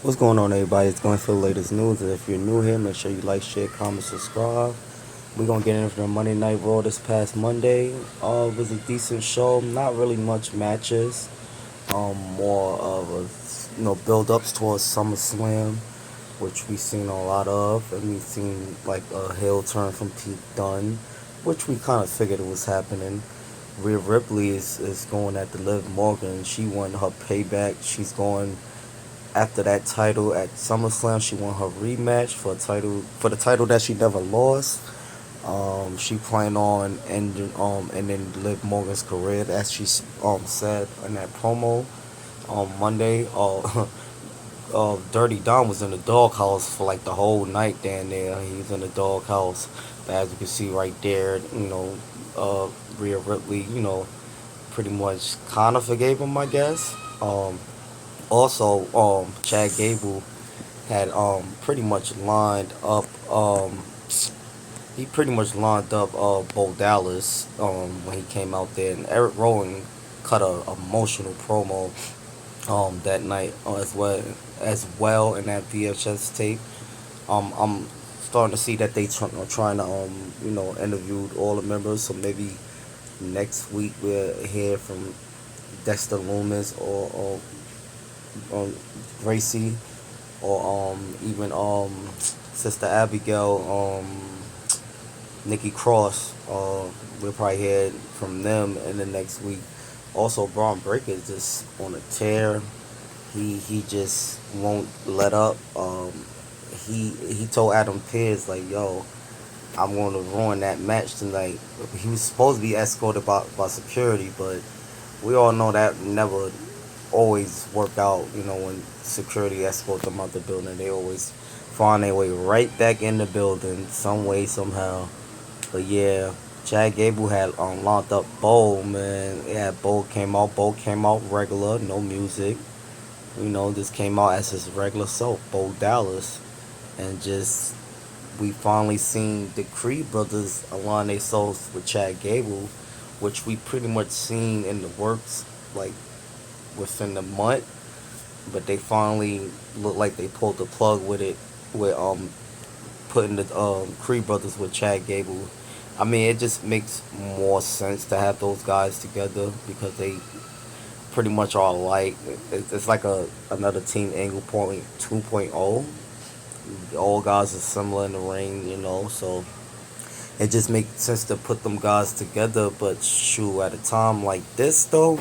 What's going on, everybody? It's going for the latest news. And if you're new here, make sure you like, share, comment, subscribe. We're gonna get into the Monday Night Raw this past Monday. It was a decent show. Not really much matches. More of a build ups towards SummerSlam, which we've seen a lot of, and we've seen like a heel turn from Pete Dunne, which we kind of figured it was happening. Rhea Ripley is going at the Liv Morgan. She won her payback. She's going after that title at SummerSlam. She won her rematch for the title that she never lost. She planned on ending Liv Morgan's career, as she said in that promo on Monday. Dirty Dom was in the doghouse for like the whole night down there. He was in the doghouse, but as you can see right there, Rhea Ripley, pretty much kind of forgave him, I guess. Also, Chad Gable had pretty much lined up he pretty much lined up Bo Dallas when he came out there, and Eric Rowan cut a emotional promo that night as well in that VHS tape. I'm starting to see that they are trying to interview all the members, so maybe next week we'll hear from Dexter Loomis or Gracie or even Sister Abigail, Nikki Cross. We'll probably hear from them in the next week. Also, Braun Breaker is just on a tear. He just won't let up. He told Adam Pearce like, "Yo, I'm going to ruin that match tonight." He was supposed to be escorted by security, but we all know that never always work out. When security escort them out the building, they always find their way right back in the building some way somehow. But yeah, Chad Gable had locked up Bo, man. Yeah, Bo came out regular, no music. Just came out as his regular self, Bo Dallas, and just we finally seen the Creed brothers align themselves with Chad Gable, which we pretty much seen in the works like within the month, but they finally look like they pulled the plug with it, with putting the Creed brothers with Chad Gable. I mean, it just makes more sense to have those guys together because they pretty much are alike. It's like another Team Angle Point 2.0. All guys are similar in the ring, so it just makes sense to put them guys together. But shoot, at a time like this though,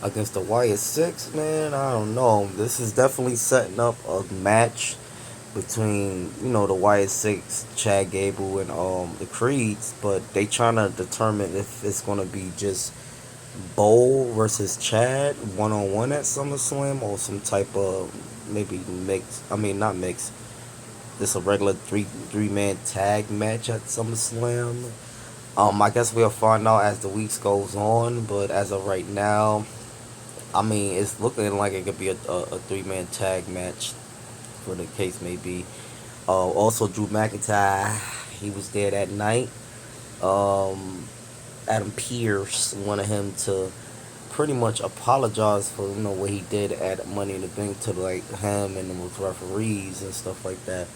against the Wyatt Six, man, I don't know. This is definitely setting up a match between the Wyatt Six, Chad Gable, and the Creeds, but they trying to determine if it's gonna be just Bo versus Chad 1-on-1 at SummerSlam or some type of maybe mix. I mean, not mix. Just a regular three man tag match at SummerSlam. I guess we'll find out as the weeks goes on, but as of right now, I mean, it's looking like it could be a three-man tag match, for the case may be. Also, Drew McIntyre, he was there that night. Um, Adam Pearce wanted him to pretty much apologize for what he did at Money in the Bank to like him and the referees and stuff like that.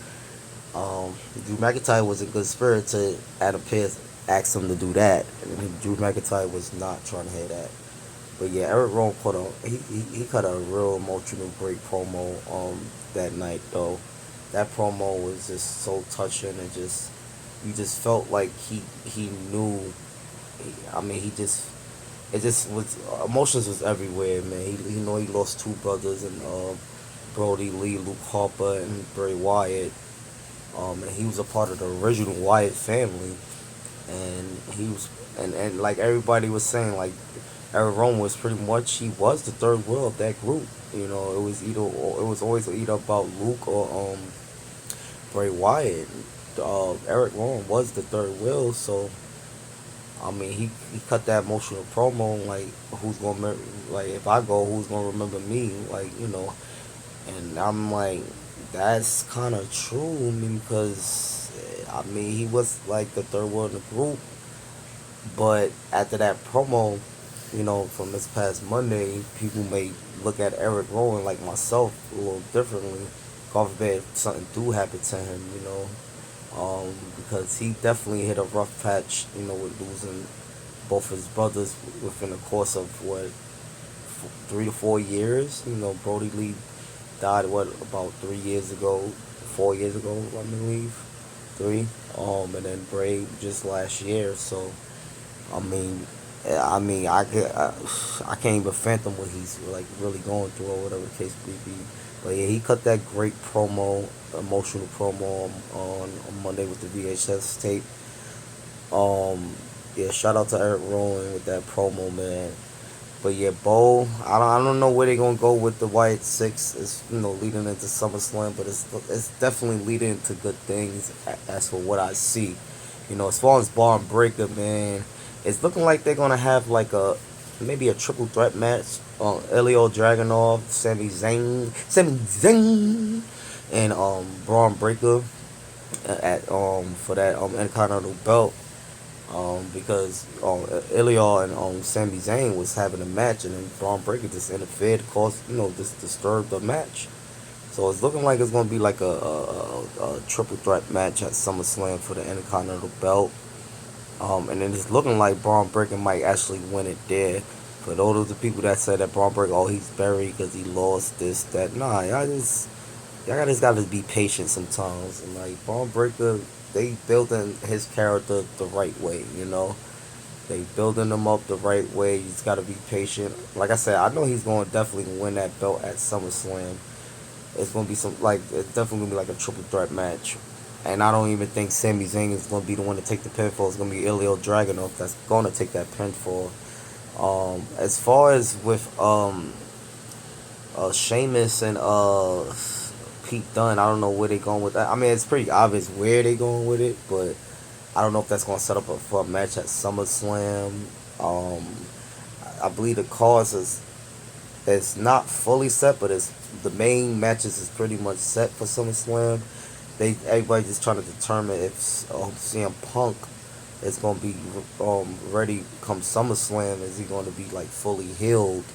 Drew McIntyre was in good spirit to Adam Pearce asked him to do that, and Drew McIntyre was not trying to hear that. But yeah, Eric Rowan he cut a real emotional great promo that night though. That promo was just so touching and just you just felt like he knew. I mean, he just it just was emotions was everywhere, man. He lost two brothers and Brody Lee, Luke Harper, and Bray Wyatt. And he was a part of the original Wyatt family, and he was and like everybody was saying, like Eric Rowan was pretty much he was the third wheel of that group. It was always either about Luke or Bray Wyatt. Eric Rowan was the third wheel, so I mean he cut that emotional promo like like if I go, who's gonna remember me, and I'm like that's kind of true. I mean, because I mean he was like the third wheel in the group, but after that promo, from this past Monday, people may look at Eric Rowan like myself a little differently. God forbid something do happen to him, because he definitely hit a rough patch, with losing both his brothers within the course of what 3 to 4 years. Brody Lee died about 3 years ago, 4 years ago, I believe, three. And then Bray just last year. So I mean, I can't even fathom what he's like really going through or whatever the case may be. But yeah, he cut that great promo, emotional promo on Monday with the VHS tape. Yeah, shout out to Eric Rowan with that promo, man. But yeah, Bo, I don't know where they're gonna go with the Wyatt Six. It's leading into SummerSlam, but it's definitely leading into good things as for what I see. As far as Bar Breaker, man, it's looking like they're gonna have like maybe a triple threat match. Elio Dragunov, Sami Zayn, and Braun Breaker at for that Intercontinental belt. Because Ilya and Sami Zayn was having a match, and then Braun Breaker just interfered, caused just disturbed the match. So it's looking like it's gonna be like a triple threat match at SummerSlam for the Intercontinental belt. And then it's looking like Braun Breaker might actually win it there. For those of the people that said that Braun Breaker, oh, he's buried because he lost this, that, nah, y'all just gotta be patient sometimes. And like Braun Breaker, they building his character the right way. They building him up the right way. You just gotta be patient. Like I said, I know he's gonna definitely win that belt at SummerSlam. It's gonna be it's definitely gonna be like a triple threat match. And I don't even think Sami Zayn is gonna be the one to take the pinfall. It's gonna be Ilya Dragunov that's gonna take that pinfall. As far as with Sheamus and Pete Dunne, I don't know where they going with that. I mean, it's pretty obvious where they going with it, but I don't know if that's gonna set up for a match at SummerSlam. Um, I believe the cause is it's not fully set, but it's the main matches is pretty much set for SummerSlam. Everybody just trying to determine if CM Punk is gonna be ready come SummerSlam. Is he going to be like fully healed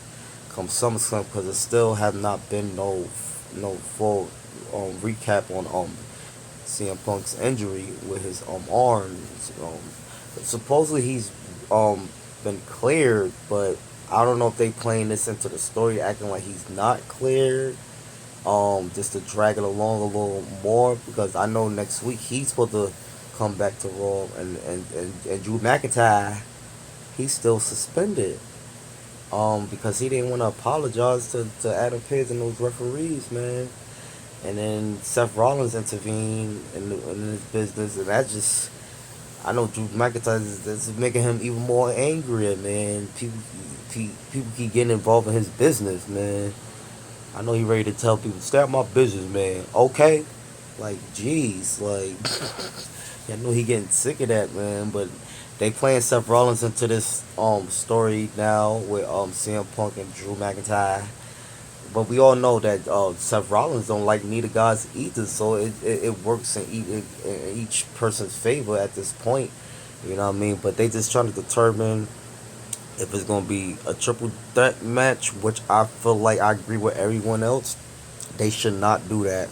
come SummerSlam? Because it still have not been no full recap on CM Punk's injury with his arms. Supposedly he's been cleared, but I don't know if they playing this into the story, acting like he's not cleared. Just to drag it along a little more because I know next week he's supposed to come back to Raw and Drew McIntyre, he's still suspended. Because he didn't want to apologize to Adam Pearce and those referees, man. And then Seth Rollins intervened in his business, and that just I know Drew McIntyre is making him even more angrier, man. People keep getting involved in his business, man. I know he ready to tell people, stay out my business, man. Okay, like, jeez, like, I know he getting sick of that, man. But they playing Seth Rollins into this story now with CM Punk and Drew McIntyre. But we all know that Seth Rollins don't like neither guys either, so it works in each person's favor at this point. You know what I mean? But they just trying to determine if it's gonna be a triple threat match, which I feel like I agree with everyone else. They should not do that.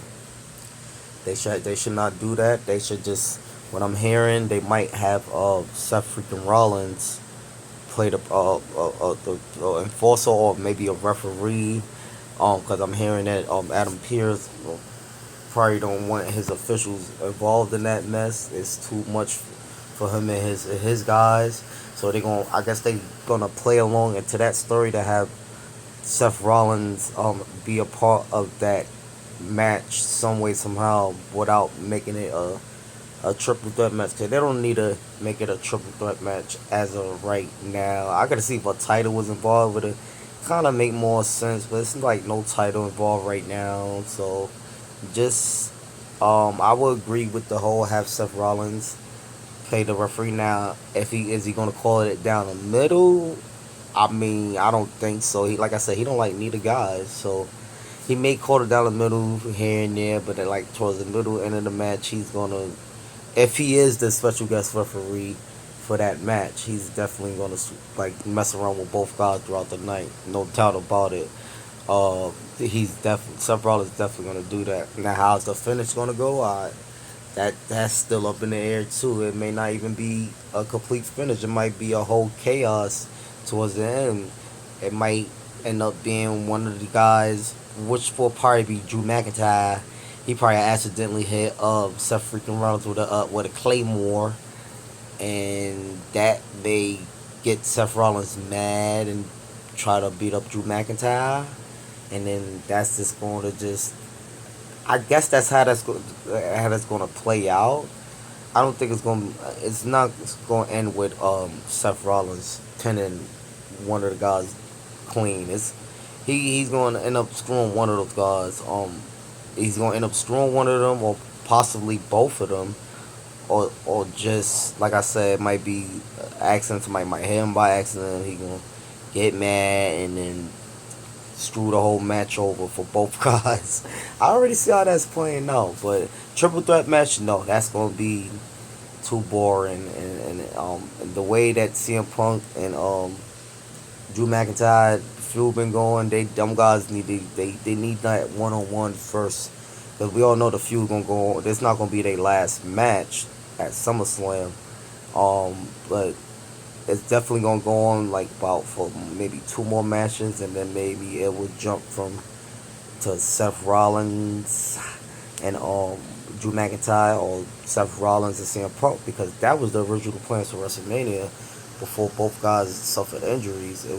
They should not do that. They should just what I'm hearing they might have Seth freaking Rollins play the enforcer or maybe a referee. Because I'm hearing that Adam Pearce probably don't want his officials involved in that mess. It's too much for him and his guys. So I guess they gonna play along into that story to have Seth Rollins be a part of that match some way somehow without making it a triple threat match. Cause they don't need to make it a triple threat match as of right now. I gotta see if a title was involved with it. Kind of make more sense, but it's like no title involved right now. So just I would agree with the whole have Seth Rollins play the referee. Now if he is he gonna call it down the middle, I mean I don't think so. He like I said he don't like neither guys, so he may call it down the middle here and there, but then like towards the middle end of the match he's gonna if he is the special guest referee for that match. He's definitely gonna like mess around with both guys throughout the night. No doubt about it. He's definitely Seth Rollins is definitely gonna do that. Now, how's the finish gonna go? That's still up in the air too. It may not even be a complete finish. It might be a whole chaos towards the end. It might end up being one of the guys, which will probably be Drew McIntyre. He probably accidentally hit Seth freaking Rollins with a claymore, and that may get Seth Rollins mad and try to beat up Drew McIntyre, and then that's just going to just. I guess that's how that's going to play out. I don't think it's going. It's not going to end with Seth Rollins pinning one of the guys clean. He's going to end up screwing one of those guys. He's going to end up screwing one of them, or possibly both of them, or just like I said, it might be accident. Somebody might hit him by accident. He gonna get mad and then screw the whole match over for both guys. I already see how that's playing out, but triple threat match, no, that's gonna be too boring. And the way that CM Punk and Drew McIntyre feud been going, them guys they need that one-on-one first, because we all know the feud gonna go on. This not gonna be their last match at SummerSlam. But it's definitely gonna go on like about for maybe two more matches, and then maybe it will jump from to Seth Rollins and Drew McIntyre, or Seth Rollins and CM Punk, because that was the original plans for WrestleMania before both guys suffered injuries. It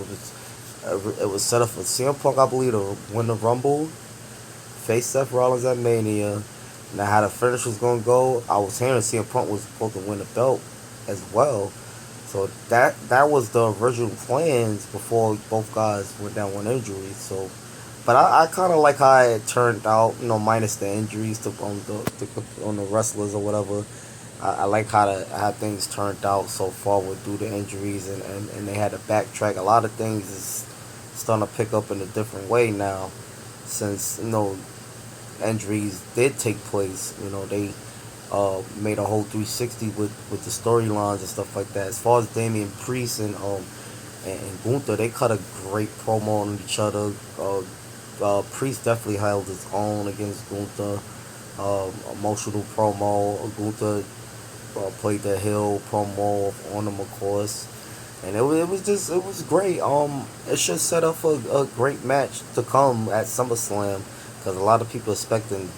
was set up for CM Punk, I believe, to win the Rumble, face Seth Rollins at Mania. Now, how the finish was gonna go, I was hearing CM Punk was supposed to win the belt as well. So that was the original plans before both guys went down with injuries. So, but I kind of like how it turned out. Minus the injuries on the wrestlers or whatever. I like how things turned out so far with due to injuries, and they had to backtrack. A lot of things is starting to pick up in a different way now, since injuries did take place. They made a whole 360 with the storylines and stuff like that. As far as Damian Priest and Gunther, they cut a great promo on each other. Priest definitely held his own against Gunther. Emotional promo. Gunther played the heel promo on him, of course, and it was great. It should set up a great match to come at SummerSlam, because a lot of people expecting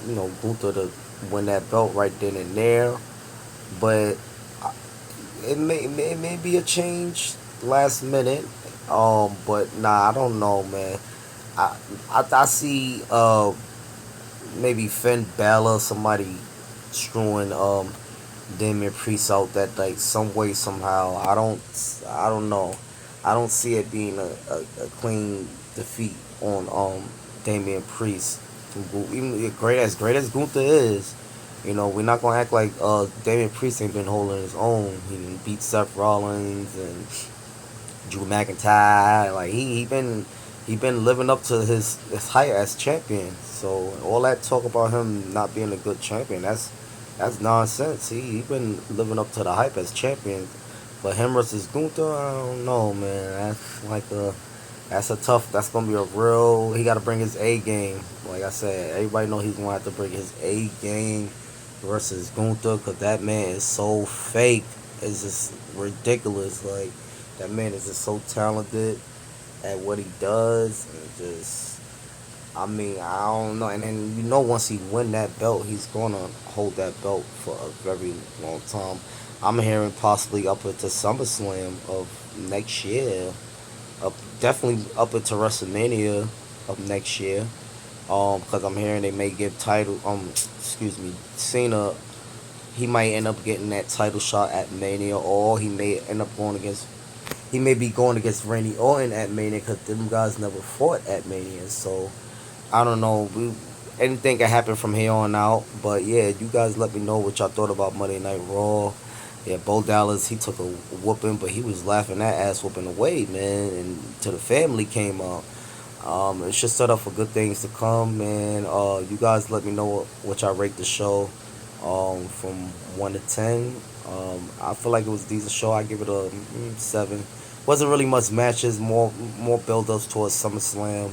Gunther to win that belt right then and there, but it may be a change last minute. But nah, I don't know, man. I see maybe Finn Balor, somebody screwing Damian Priest out that like some way somehow. I don't know. I don't see it being a clean defeat on Damian Priest. Even great as Gunther is, we're not gonna act like Damian Priest ain't been holding his own. He done beat Seth Rollins and Drew McIntyre. Like he been living up to his height as champion. So all that talk about him not being a good champion, that's nonsense. He been living up to the hype as champion. But him versus Gunther, I don't know, man. That's gonna be a real. He got to bring his A game. Like I said, everybody know he's gonna have to bring his A game versus Gunther, because that man is so fake. It's just ridiculous. Like, that man is just so talented at what he does, and just, I mean, I don't know. And then once he win that belt, he's gonna hold that belt for a very long time. I'm hearing possibly up into SummerSlam of next year, up definitely up into WrestleMania of next year. Because I'm hearing they may give title. Excuse me, Cena. He might end up getting that title shot at Mania, or he may end up going against. He may be going against Randy Orton at Mania, because them guys never fought at Mania. So I don't know. Anything can happen from here on out. But yeah, you guys let me know what y'all thought about Monday Night Raw. Yeah, Bo Dallas, he took a whooping, but he was laughing that ass whooping away, man. And to the family came out. It should set up for good things to come, man. You guys let me know what y'all rate the show, from 1 to 10. I feel like it was a decent show. I give it a 7. Wasn't really much matches, more build-ups towards SummerSlam,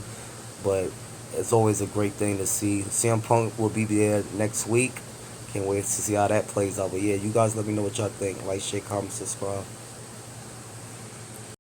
but it's always a great thing to see. CM Punk will be there next week. Can't wait to see how that plays out. But yeah, you guys let me know what y'all think. Like, share, comment, subscribe.